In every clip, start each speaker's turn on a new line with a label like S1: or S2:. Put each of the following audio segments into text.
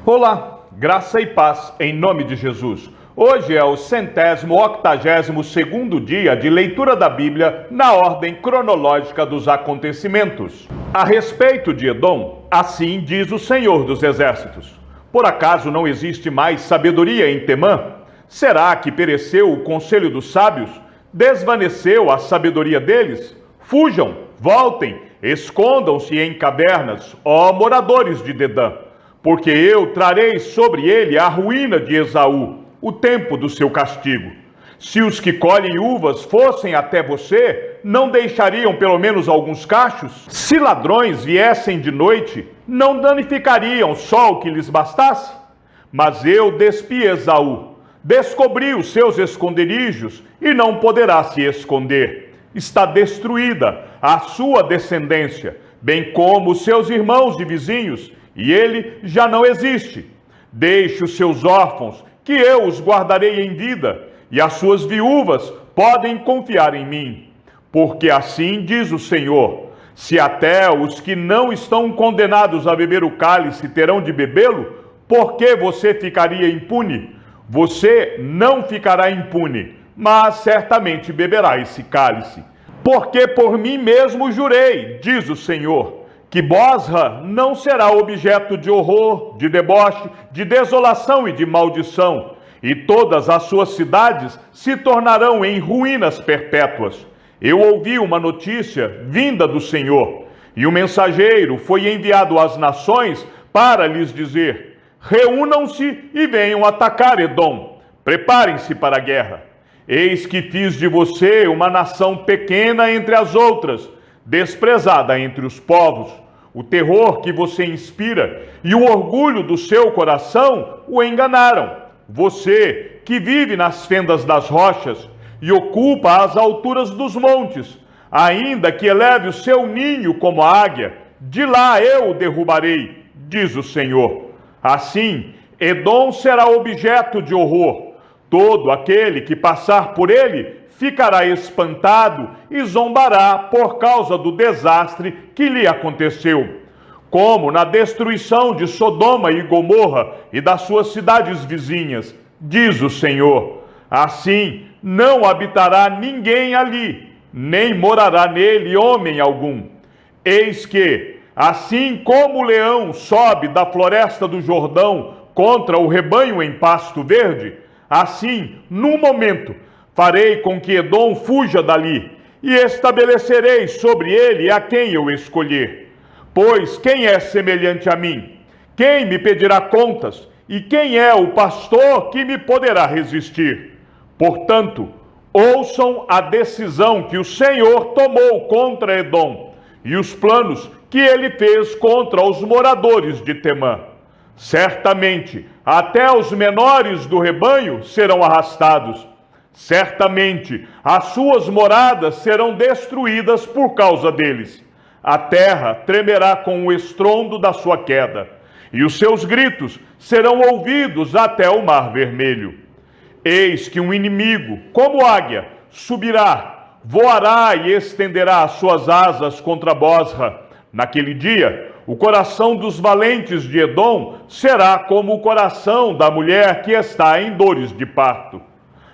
S1: Olá, graça e paz em nome de Jesus. Hoje é o 182º dia de leitura da Bíblia na ordem cronológica dos acontecimentos. A respeito de Edom, assim diz o Senhor dos Exércitos: por acaso não existe mais sabedoria em Temã? Será que pereceu o conselho dos sábios? Desvaneceu a sabedoria deles? Fujam, voltem, escondam-se em cavernas, ó moradores de Dedã, porque eu trarei sobre ele a ruína de Esaú, o tempo do seu castigo. Se os que colhem uvas fossem até você, não deixariam pelo menos alguns cachos? Se ladrões viessem de noite, não danificariam só o que lhes bastasse? Mas eu despi Esaú, descobri os seus esconderijos e não poderá se esconder. Está destruída a sua descendência, bem como os seus irmãos e vizinhos, e ele já não existe. Deixe os seus órfãos, que eu os guardarei em vida, e as suas viúvas podem confiar em mim. Porque assim diz o Senhor: se até os que não estão condenados a beber o cálice terão de bebê-lo, por que você ficaria impune? Você não ficará impune, mas certamente beberá esse cálice. Porque por mim mesmo jurei, diz o Senhor, que Bosra não será objeto de horror, de deboche, de desolação e de maldição, e todas as suas cidades se tornarão em ruínas perpétuas. Eu ouvi uma notícia vinda do Senhor, e o mensageiro foi enviado às nações para lhes dizer: reúnam-se e venham atacar Edom. Preparem-se para a guerra. Eis que fiz de você uma nação pequena entre as outras, desprezada entre os povos. O terror que você inspira e o orgulho do seu coração o enganaram. Você, que vive nas fendas das rochas e ocupa as alturas dos montes, ainda que eleve o seu ninho como a águia, de lá eu o derrubarei, diz o Senhor. Assim, Edom será objeto de horror. Todo aquele que passar por ele ficará espantado e zombará por causa do desastre que lhe aconteceu. Como na destruição de Sodoma e Gomorra e das suas cidades vizinhas, diz o Senhor. Assim não habitará ninguém ali, nem morará nele homem algum. Eis que, assim como o leão sobe da floresta do Jordão contra o rebanho em pasto verde, assim, num momento, farei com que Edom fuja dali, e estabelecerei sobre ele a quem eu escolher. Pois quem é semelhante a mim? Quem me pedirá contas? E quem é o pastor que me poderá resistir? Portanto, ouçam a decisão que o Senhor tomou contra Edom, e os planos que ele fez contra os moradores de Temã. Certamente, até os menores do rebanho serão arrastados. Certamente, as suas moradas serão destruídas por causa deles. A terra tremerá com o estrondo da sua queda, e os seus gritos serão ouvidos até o Mar Vermelho. Eis que um inimigo, como águia, subirá, voará e estenderá as suas asas contra Bosra. Naquele dia, o coração dos valentes de Edom será como o coração da mulher que está em dores de parto.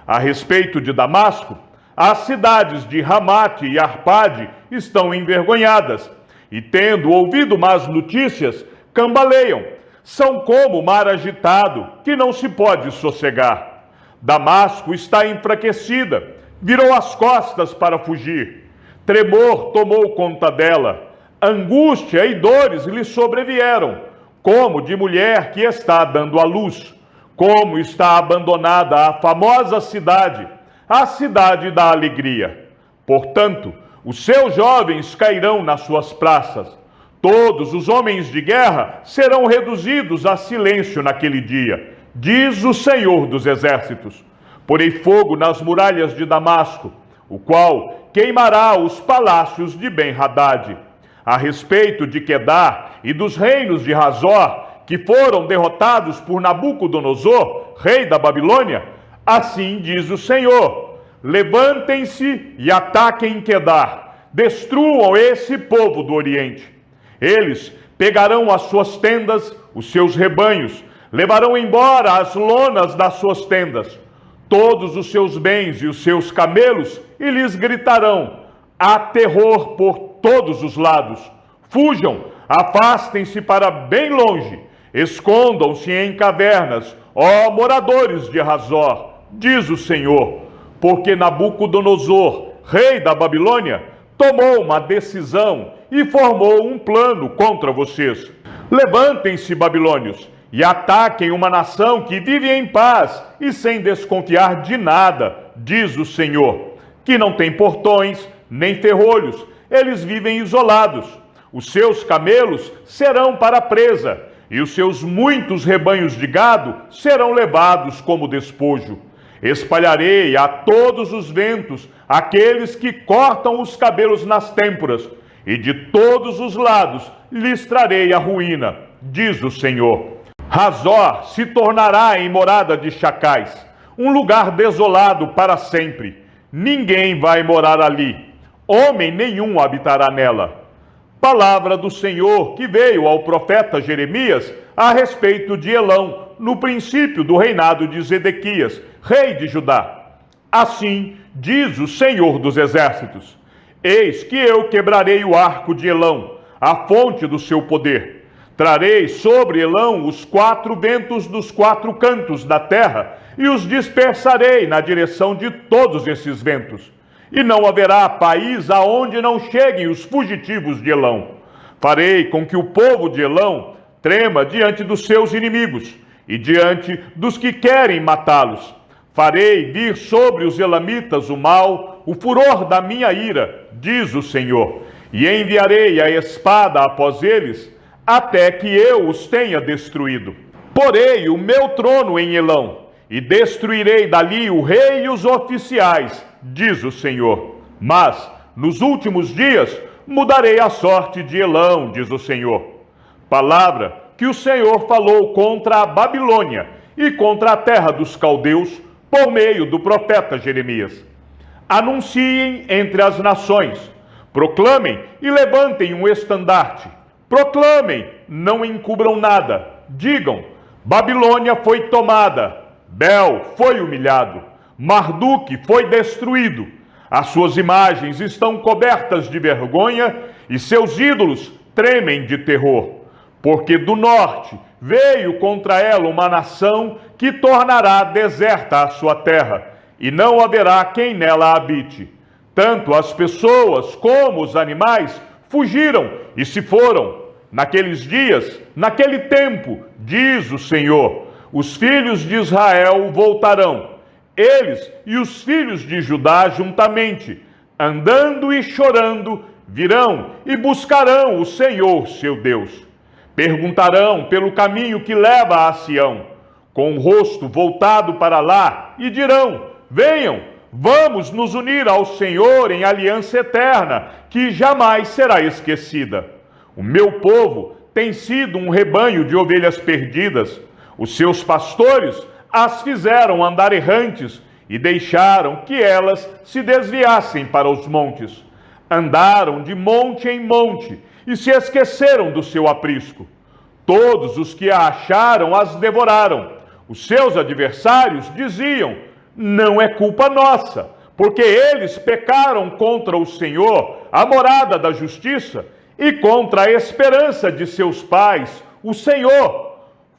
S1: A respeito de Damasco, as cidades de Ramate e Arpade estão envergonhadas, e tendo ouvido más notícias, cambaleiam. São como o mar agitado, que não se pode sossegar. Damasco está enfraquecida, virou as costas para fugir. Tremor tomou conta dela. Angústia e dores lhe sobrevieram, como de mulher que está dando à luz. Como está abandonada a famosa cidade, a cidade da alegria. Portanto, os seus jovens cairão nas suas praças. Todos os homens de guerra serão reduzidos a silêncio naquele dia, diz o Senhor dos Exércitos. Porei fogo nas muralhas de Damasco, o qual queimará os palácios de Ben-Hadad. A respeito de Quedar e dos reinos de Razor, que foram derrotados por Nabucodonosor, rei da Babilônia, assim diz o Senhor: levantem-se e ataquem Quedar, destruam esse povo do Oriente. Eles pegarão as suas tendas, os seus rebanhos, Levarão embora as lonas das suas tendas, todos os seus bens e os seus camelos, e lhes gritarão: há terror por todos os lados. Fujam, afastem-se para bem longe, escondam-se em cavernas, ó moradores de Hazor, diz o Senhor, porque Nabucodonosor, rei da Babilônia, tomou uma decisão e formou um plano contra vocês. Levantem-se, babilônios, e ataquem uma nação que vive em paz e sem desconfiar de nada, diz o Senhor, que não tem portões nem ferrolhos, eles vivem isolados. Os seus camelos serão para a presa, e os seus muitos rebanhos de gado serão levados como despojo. Espalharei a todos os ventos aqueles que cortam os cabelos nas têmporas, e de todos os lados lhes trarei a ruína, diz o Senhor. Hazor se tornará em morada de chacais, um lugar desolado para sempre. Ninguém vai morar ali, homem nenhum habitará nela. Palavra do Senhor que veio ao profeta Jeremias a respeito de Elão, no princípio do reinado de Zedequias, rei de Judá. Assim diz o Senhor dos Exércitos: eis que eu quebrarei o arco de Elão, a fonte do seu poder. Trarei sobre Elão os 4 ventos dos 4 cantos da terra, e os dispersarei na direção de todos esses ventos. E não haverá país aonde não cheguem os fugitivos de Elão. Farei com que o povo de Elão trema diante dos seus inimigos e diante dos que querem matá-los. Farei vir sobre os elamitas o mal, o furor da minha ira, diz o Senhor, e enviarei a espada após eles, até que eu os tenha destruído. Porei o meu trono em Elão, e destruirei dali o rei e os oficiais, diz o Senhor. Mas, nos últimos dias, mudarei a sorte de Elão, diz o Senhor. Palavra que o Senhor falou contra a Babilônia e contra a terra dos caldeus, por meio do profeta Jeremias. Anunciem entre as nações, proclamem e levantem um estandarte. Proclamem, não encubram nada. Digam: Babilônia foi tomada, Bel foi humilhado, Marduk foi destruído. As suas imagens estão cobertas de vergonha e seus ídolos tremem de terror. Porque do norte veio contra ela uma nação que tornará deserta a sua terra, e não haverá quem nela habite. Tanto as pessoas como os animais fugiram e se foram. Naqueles dias, naquele tempo, diz o Senhor, os filhos de Israel voltarão, eles e os filhos de Judá juntamente, andando e chorando, virão e buscarão o Senhor seu Deus. Perguntarão pelo caminho que leva a Sião, com o rosto voltado para lá, e dirão: venham, vamos nos unir ao Senhor em aliança eterna, que jamais será esquecida. O meu povo tem sido um rebanho de ovelhas perdidas. Os seus pastores as fizeram andar errantes e deixaram que elas se desviassem para os montes. Andaram de monte em monte e se esqueceram do seu aprisco. Todos os que a acharam as devoraram. Os seus adversários diziam: não é culpa nossa, porque eles pecaram contra o Senhor, a morada da justiça, e contra a esperança de seus pais, o Senhor.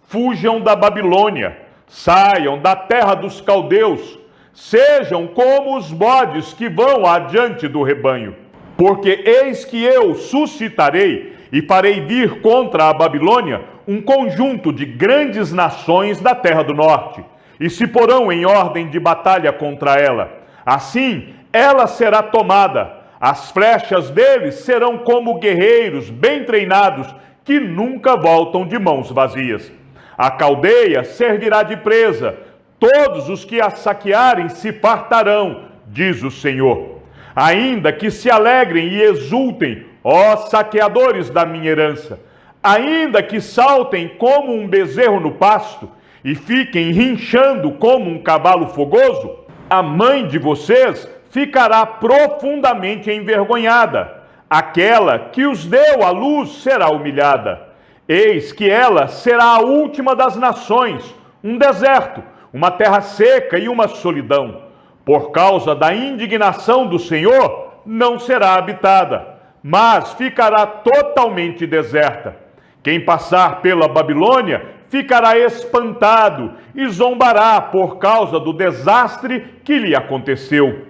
S1: Fujam da Babilônia, saiam da terra dos caldeus, sejam como os bodes que vão adiante do rebanho. Porque eis que eu suscitarei e farei vir contra a Babilônia um conjunto de grandes nações da terra do norte, e se porão em ordem de batalha contra ela. Assim, ela será tomada. As flechas deles serão como guerreiros bem treinados, que nunca voltam de mãos vazias. A caldeia servirá de presa. Todos os que a saquearem se fartarão, diz o Senhor. Ainda que se alegrem e exultem, ó saqueadores da minha herança, ainda que saltem como um bezerro no pasto e fiquem rinchando como um cavalo fogoso, a mãe de vocês ficará profundamente envergonhada. Aquela que os deu à luz será humilhada. Eis que ela será a última das nações, um deserto, uma terra seca e uma solidão. Por causa da indignação do Senhor, não será habitada, mas ficará totalmente deserta. Quem passar pela Babilônia ficará espantado e zombará por causa do desastre que lhe aconteceu.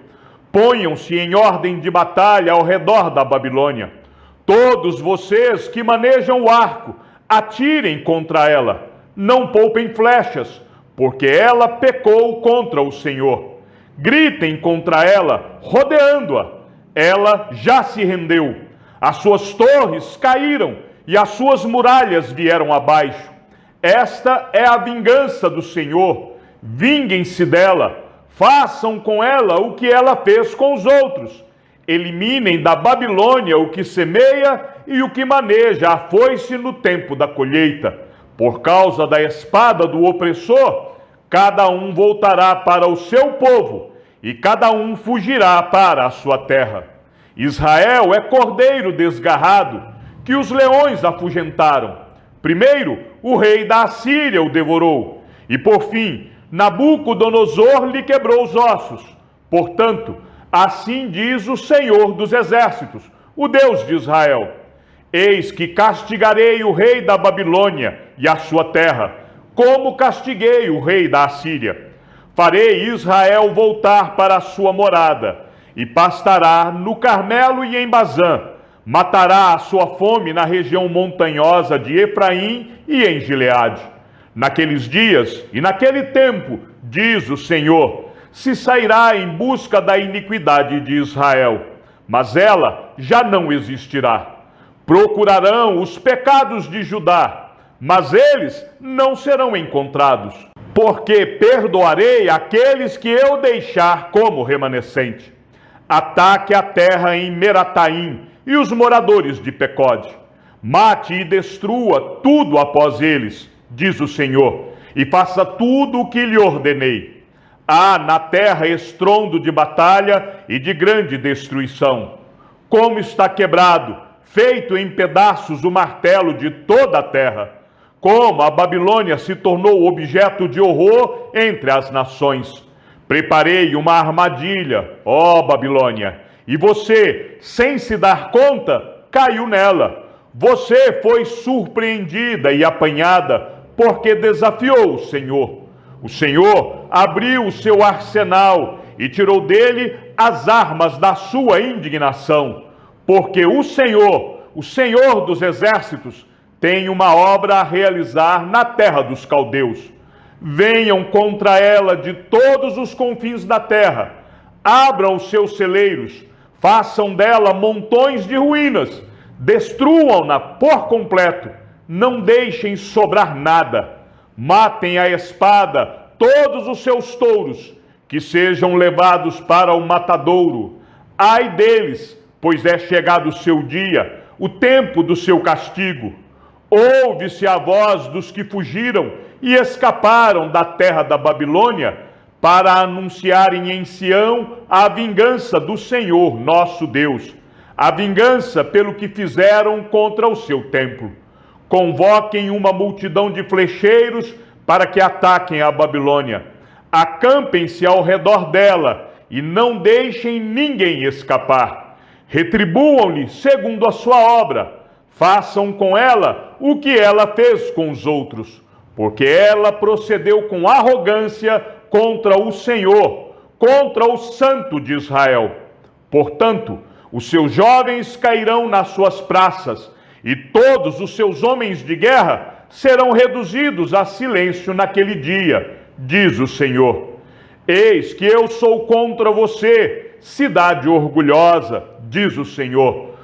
S1: Ponham-se em ordem de batalha ao redor da Babilônia. Todos vocês que manejam o arco, atirem contra ela. Não poupem flechas, porque ela pecou contra o Senhor. Gritem contra ela, rodeando-a. Ela já se rendeu. As suas torres caíram e as suas muralhas vieram abaixo. Esta é a vingança do Senhor. Vinguem-se dela. Façam com ela o que ela fez com os outros. Eliminem da Babilônia o que semeia e o que maneja a foice no tempo da colheita. Por causa da espada do opressor, cada um voltará para o seu povo e cada um fugirá para a sua terra. Israel é cordeiro desgarrado, que os leões afugentaram. Primeiro, o rei da Assíria o devorou, e por fim, Nabucodonosor lhe quebrou os ossos. Portanto, assim diz o Senhor dos Exércitos, o Deus de Israel: eis que castigarei o rei da Babilônia e a sua terra, como castiguei o rei da Assíria. Farei Israel voltar para a sua morada, e pastará no Carmelo e em Bazã. Matará a sua fome na região montanhosa de Efraim e em Gileade. Naqueles dias e naquele tempo, diz o Senhor, se sairá em busca da iniquidade de Israel, mas ela já não existirá. Procurarão os pecados de Judá, mas eles não serão encontrados, porque perdoarei aqueles que eu deixar como remanescente. Ataque a terra em Merataim e os moradores de Pecode. Mate e destrua tudo após eles, diz o Senhor, e faça tudo o que lhe ordenei. Há na terra estrondo de batalha e de grande destruição. Como está quebrado, feito em pedaços o martelo de toda a terra. Como a Babilônia se tornou objeto de horror entre as nações. Preparei uma armadilha, ó Babilônia, e você, sem se dar conta, caiu nela. Você foi surpreendida e apanhada, porque desafiou o Senhor. O Senhor abriu o seu arsenal e tirou dele as armas da sua indignação, porque o Senhor dos Exércitos, tem uma obra a realizar na terra dos caldeus. Venham contra ela de todos os confins da terra, abram os seus celeiros, façam dela montões de ruínas, destruam-na por completo, não deixem sobrar nada. Matem à espada todos os seus touros, que sejam levados para o matadouro. Ai deles, pois é chegado o seu dia, o tempo do seu castigo. Ouve-se a voz dos que fugiram e escaparam da terra da Babilônia, para anunciarem em Sião a vingança do Senhor nosso Deus, a vingança pelo que fizeram contra o seu templo. Convoquem uma multidão de flecheiros para que ataquem a Babilônia. Acampem-se ao redor dela e não deixem ninguém escapar. Retribuam-lhe segundo a sua obra. Façam com ela o que ela fez com os outros, porque ela procedeu com arrogância contra o Senhor, contra o Santo de Israel. Portanto, os seus jovens cairão nas suas praças, e todos os seus homens de guerra serão reduzidos a silêncio naquele dia, diz o Senhor. Eis que eu sou contra você, cidade orgulhosa, diz o Senhor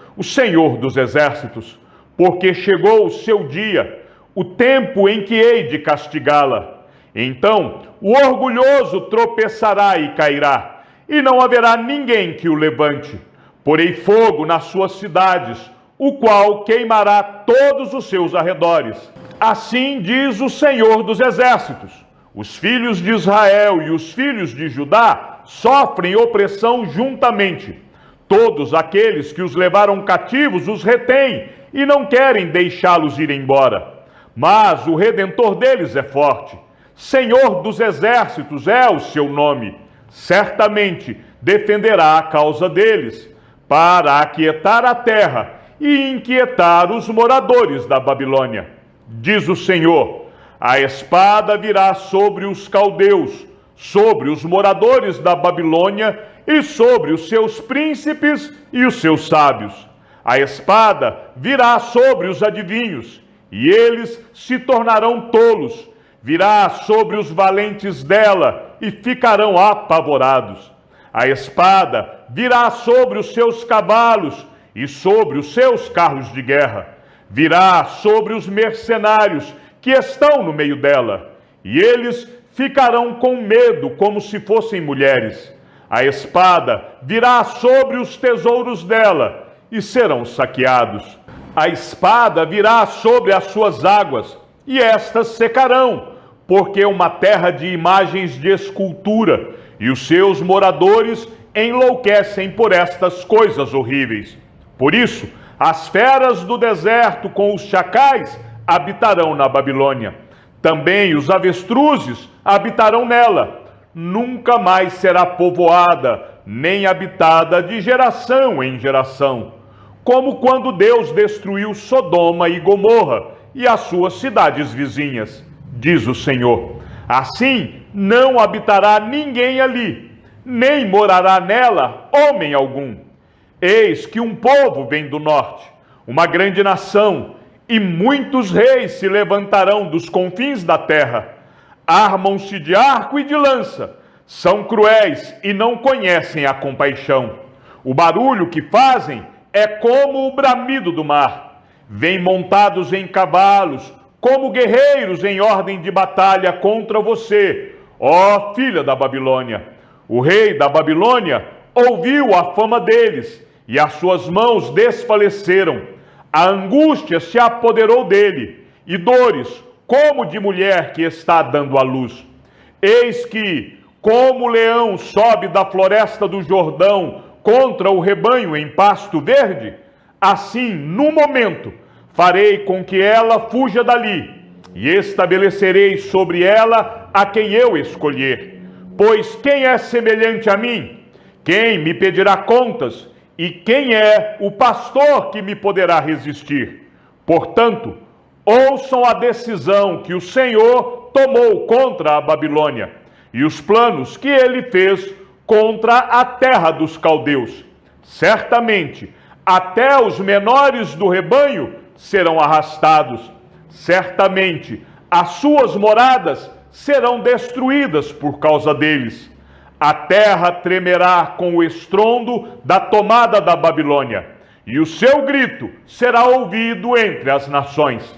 S1: dos Exércitos, porque chegou o seu dia, o tempo em que hei de castigá-la. Então o orgulhoso tropeçará e cairá, e não haverá ninguém que o levante. Porei fogo nas suas cidades, o qual queimará todos os seus arredores. Assim diz o Senhor dos Exércitos: os filhos de Israel e os filhos de Judá sofrem opressão juntamente. Todos aqueles que os levaram cativos os retêm e não querem deixá-los ir embora. Mas o Redentor deles é forte. Senhor dos exércitos é o seu nome. Certamente defenderá a causa deles, para aquietar a terra e inquietar os moradores da Babilônia. Diz o Senhor: a espada virá sobre os caldeus, sobre os moradores da Babilônia e sobre os seus príncipes e os seus sábios. A espada virá sobre os adivinhos, e eles se tornarão tolos. Virá sobre os valentes dela e ficarão apavorados. A espada virá sobre os seus cavalos e sobre os seus carros de guerra. Virá sobre os mercenários que estão no meio dela, e eles ficarão com medo como se fossem mulheres. A espada virá sobre os tesouros dela e serão saqueados. A espada virá sobre as suas águas e estas secarão, porque é uma terra de imagens de escultura, e os seus moradores enlouquecem por estas coisas horríveis. Por isso, as feras do deserto com os chacais habitarão na Babilônia. Também os avestruzes habitarão nela. Nunca mais será povoada, nem habitada de geração em geração. Como quando Deus destruiu Sodoma e Gomorra e as suas cidades vizinhas, diz o Senhor. Assim não habitará ninguém ali, nem morará nela homem algum. Eis que um povo vem do norte, uma grande nação, e muitos reis se levantarão dos confins da terra. Armam-se de arco e de lança, são cruéis e não conhecem a compaixão. O barulho que fazem é como o bramido do mar. Vêm montados em cavalos, como guerreiros em ordem de batalha contra você, ó filha da Babilônia. O rei da Babilônia ouviu a fama deles, e as suas mãos desfaleceram. A angústia se apoderou dele, e dores, como de mulher que está dando à luz. Eis que, como o leão sobe da floresta do Jordão contra o rebanho em pasto verde, assim, no momento, farei com que ela fuja dali, e estabelecerei sobre ela a quem eu escolher. Pois quem é semelhante a mim? Quem me pedirá contas? E quem é o pastor que me poderá resistir? Portanto, ouçam a decisão que o Senhor tomou contra a Babilônia e os planos que ele fez contra a terra dos caldeus. Certamente, até os menores do rebanho serão arrastados. Certamente, as suas moradas serão destruídas por causa deles. A terra tremerá com o estrondo da tomada da Babilônia, e o seu grito será ouvido entre as nações.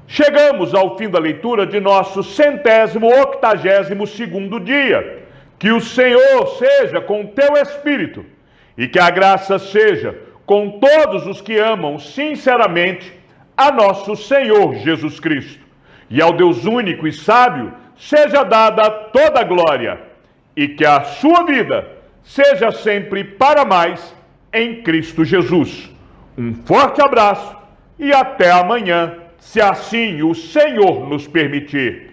S1: Chegamos ao fim da leitura de nosso 182º dia. Que o Senhor seja com teu espírito, e que a graça seja com todos os que amam sinceramente a nosso Senhor Jesus Cristo. E ao Deus único e sábio seja dada toda a glória, e que a sua vida seja sempre para mais em Cristo Jesus. Um forte abraço e até amanhã, se assim o Senhor nos permitir.